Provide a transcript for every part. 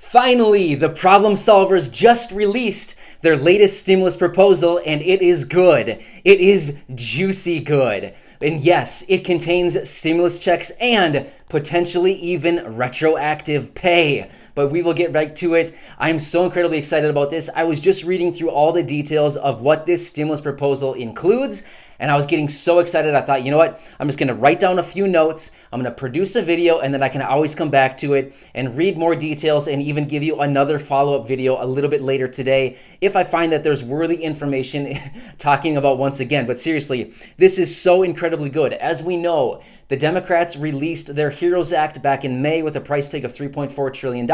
Finally, the problem solvers just released their latest stimulus proposal, and it is good. It is juicy good. And yes, it contains stimulus checks and potentially even retroactive pay. But we will get right to it. I'm so incredibly excited about this. I was just reading through all the details of what this stimulus proposal includes, and I was getting so excited. I thought, you know what? I'm just going to write down a few notes. I'm going to produce a video, and then I can always come back to it and read more details and even give you another follow-up video a little bit later today if I find that there's worthy information talking about once again. But seriously, this is so incredibly good. As we know, the Democrats released their HEROES Act back in May with a price tag of $3.4 trillion.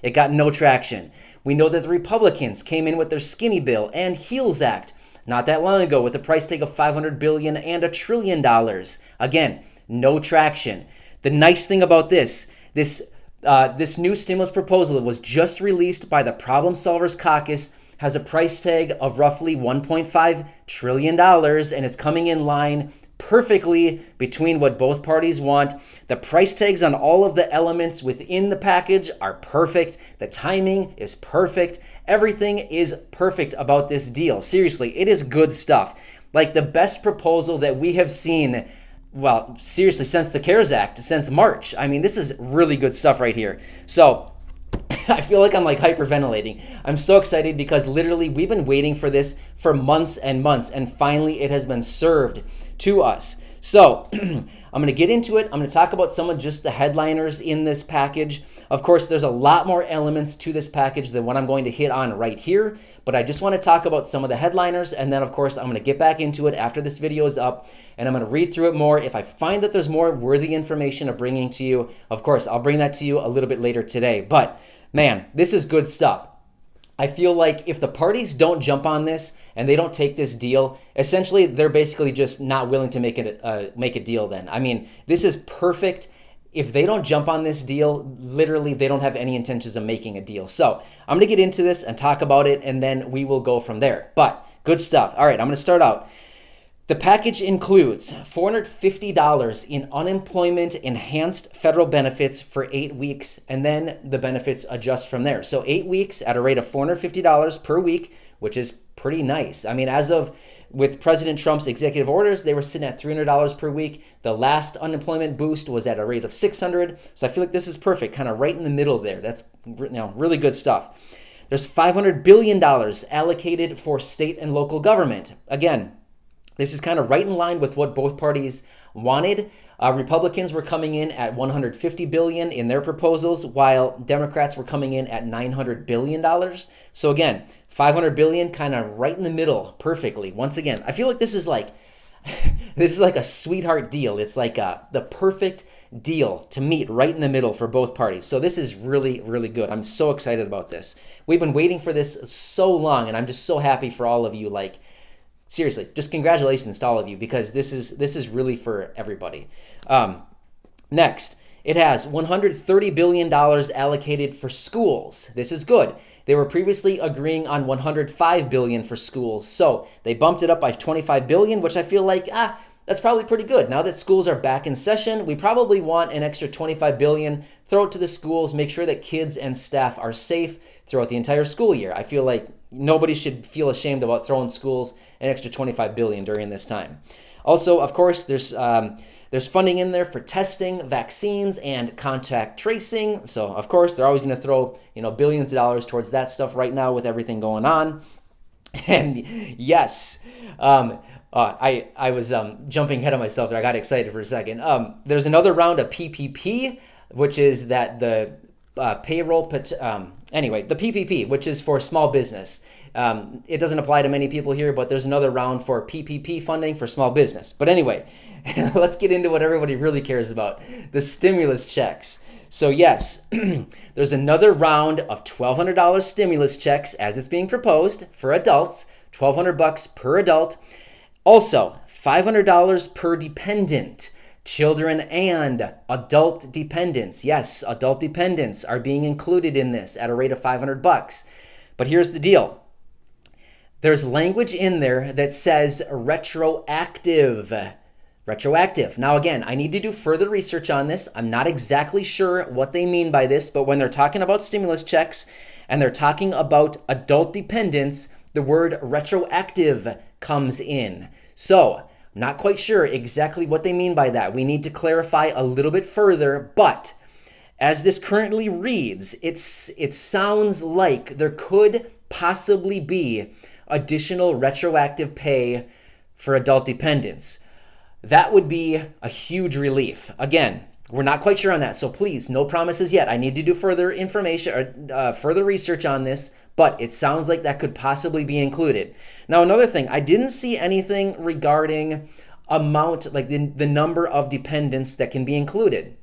It got no traction. We know that the Republicans came in with their skinny bill and HEALS Act not that long ago with a price tag of $500 billion and $1 trillion. Again, no traction. The nice thing about this new stimulus proposal that was just released by the Problem Solvers Caucus has a price tag of roughly $1.5 trillion, and it's coming in line perfectly between what both parties want. The price tags on all of the elements within the package are perfect. The timing is perfect. Everything is perfect about this deal. Seriously, it is good stuff. Like the best proposal that we have seen, well, seriously, since the CARES Act, since March. I mean, this is really good stuff right here. So I feel like I'm like hyperventilating. I'm so excited because literally we've been waiting for this for months and months, and finally it has been served to us. So I'm going to get into it. I'm going to talk about some of just the headliners in this package. Of course, there's a lot more elements to this package than what I'm going to hit on right here, but I just want to talk about some of the headliners, and then of course I'm going to get back into it after this video is up, and I'm going to read through it more. If I find that there's more worthy information of bringing to you, of course, I'll bring that to you a little bit later today. But man, this is good stuff. I feel like if the parties don't jump on this and they don't take this deal, essentially they're basically just not willing to make a deal then. I mean, this is perfect. If they don't jump on this deal, literally they don't have any intentions of making a deal. So I'm going to get into this and talk about it, and then we will go from there. But good stuff. All right, I'm going to start out. The package includes $450 in unemployment enhanced federal benefits for 8 weeks, and then the benefits adjust from there. So 8 weeks at a rate of $450 per week, which is pretty nice. I mean, with President Trump's executive orders, they were sitting at $300 per week. The last unemployment boost was at a rate of $600. So I feel like this is perfect, kind of right in the middle there. That's really good stuff. There's $500 billion allocated for state and local government. Again, this is kind of right in line with what both parties wanted. Republicans were coming in at $150 billion in their proposals, while Democrats were coming in at $900 billion. So again, $500 billion kind of right in the middle perfectly. Once again, I feel like this is like a sweetheart deal. It's like the perfect deal to meet right in the middle for both parties. So this is really, really good. I'm so excited about this. We've been waiting for this so long, and I'm just so happy for all of you. Like, seriously, just congratulations to all of you, because this is really for everybody. Next, it has $130 billion allocated for schools. This is good. They were previously agreeing on $105 billion for schools, so they bumped it up by $25 billion, which I feel like, that's probably pretty good. Now that schools are back in session, we probably want an extra $25 billion. Throw it to the schools, make sure that kids and staff are safe throughout the entire school year. I feel like nobody should feel ashamed about throwing schools an extra $25 billion during this time. Also, of course, there's funding in there for testing, vaccines, and contact tracing. So, of course, they're always going to throw billions of dollars towards that stuff right now with everything going on. And yes, I was jumping ahead of myself there. I got excited for a second. There's another round of PPP, which is that the payroll. Anyway, the PPP, which is for small business. It doesn't apply to many people here, but there's another round for PPP funding for small business. But anyway, let's get into what everybody really cares about, the stimulus checks. So yes, there's another round of $1,200 stimulus checks as it's being proposed for adults, $1,200 per adult. Also, $500 per dependent. Children and adult dependents. Yes, adult dependents are being included in this at a rate of $500. But here's the deal. There's language in there that says retroactive. retroactive. Now, again, I need to do further research on this. I'm not exactly sure what they mean by this, but when they're talking about stimulus checks and they're talking about adult dependents, the word retroactive comes in. So, I'm not quite sure exactly what they mean by that. We need to clarify a little bit further, but as this currently reads, it sounds like there could possibly be additional retroactive pay for adult dependents. That would be a huge relief. Again, we're not quite sure on that, so please, no promises yet. I need to do further information or further research on this, but it sounds like that could possibly be included. Now, another thing, I didn't see anything regarding amount, like the number of dependents that can be included.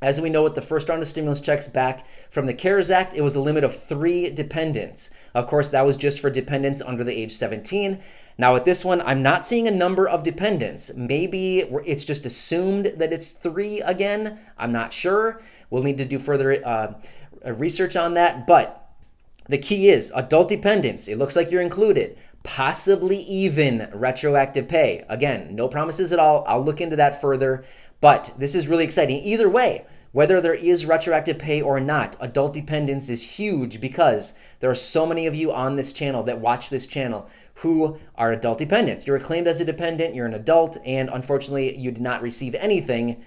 As we know, with the first round of stimulus checks back from the CARES Act, it was a limit of 3 dependents. Of course, that was just for dependents under the age 17. Now with this one, I'm not seeing a number of dependents. Maybe it's just assumed that it's 3 again. I'm not sure. We'll need to do further research on that. But the key is adult dependents. It looks like you're included. Possibly even retroactive pay. Again, no promises at all. I'll look into that further. But this is really exciting. Either way, whether there is retroactive pay or not, adult dependence is huge because there are so many of you on this channel that watch this channel who are adult dependents. You're acclaimed as a dependent, you're an adult, and unfortunately you did not receive anything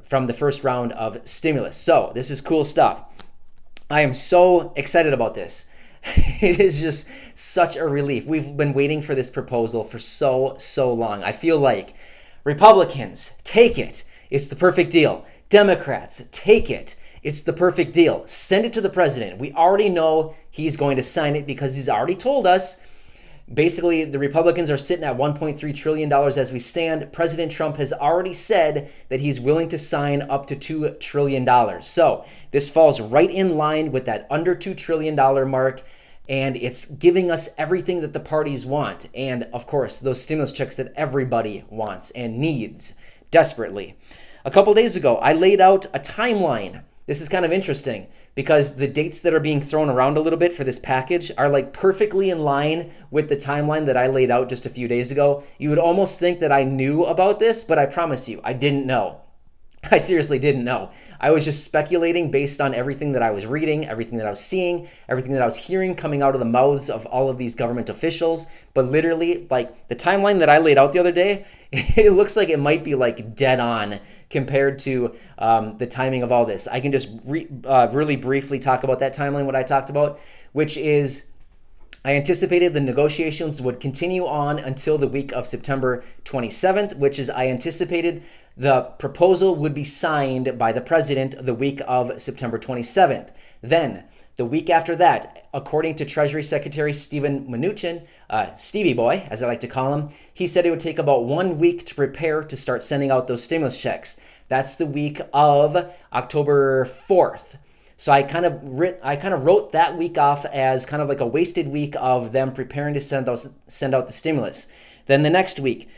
from the first round of stimulus. So this is cool stuff. I am so excited about this. It is just such a relief. We've been waiting for this proposal for so long. I feel like Republicans, take it. It's the perfect deal. Democrats, take it. It's the perfect deal. Send it to the president. We already know he's going to sign it because he's already told us. Basically, the Republicans are sitting at $1.3 trillion as we stand. President Trump has already said that he's willing to sign up to $2 trillion. So this falls right in line with that under $2 trillion mark, and it's giving us everything that the parties want. And of course, those stimulus checks that everybody wants and needs desperately. A couple days ago, I laid out a timeline. This is kind of interesting because the dates that are being thrown around a little bit for this package are like perfectly in line with the timeline that I laid out just a few days ago. You would almost think that I knew about this, but I promise you, I didn't know. I seriously didn't know. I was just speculating based on everything that I was reading, everything that I was seeing, everything that I was hearing coming out of the mouths of all of these government officials. But literally, like the timeline that I laid out the other day, it looks like it might be like dead on compared to the timing of all this. I can just really briefly talk about that timeline, what I talked about, which is I anticipated the negotiations would continue on until the week of September 27th, which is I anticipated the proposal would be signed by the president the week of September 27th. Then, the week after that, according to Treasury Secretary Steven Mnuchin, Stevie Boy, as I like to call him, he said it would take about 1 week to prepare to start sending out those stimulus checks. That's the week of October 4th. So I kind of wrote that week off as kind of like a wasted week of them preparing to send out the stimulus. Then the next week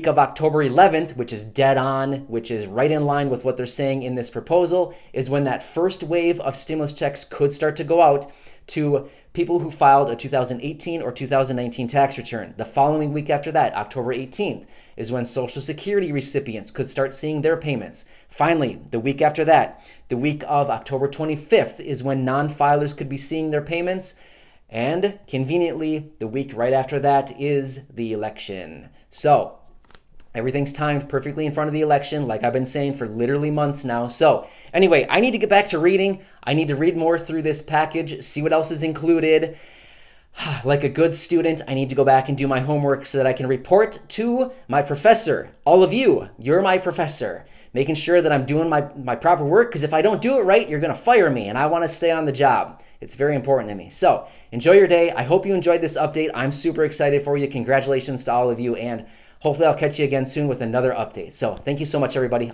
of October 11th, which is dead on, which is right in line with what they're saying in this proposal, is when that first wave of stimulus checks could start to go out to people who filed a 2018 or 2019 tax return. The following week after that, October 18th, is when Social Security recipients could start seeing their payments. Finally, the week after that, the week of October 25th, is when non-filers could be seeing their payments. And conveniently, the week right after that is the election. So everything's timed perfectly in front of the election, like I've been saying for literally months now. So anyway, I need to get back to reading. I need to read more through this package, see what else is included. Like a good student, I need to go back and do my homework so that I can report to my professor. All of you, you're my professor. Making sure that I'm doing my proper work, because if I don't do it right, you're going to fire me, and I want to stay on the job. It's very important to me. So enjoy your day. I hope you enjoyed this update. I'm super excited for you. Congratulations to all of you, and hopefully I'll catch you again soon with another update. So thank you so much, everybody.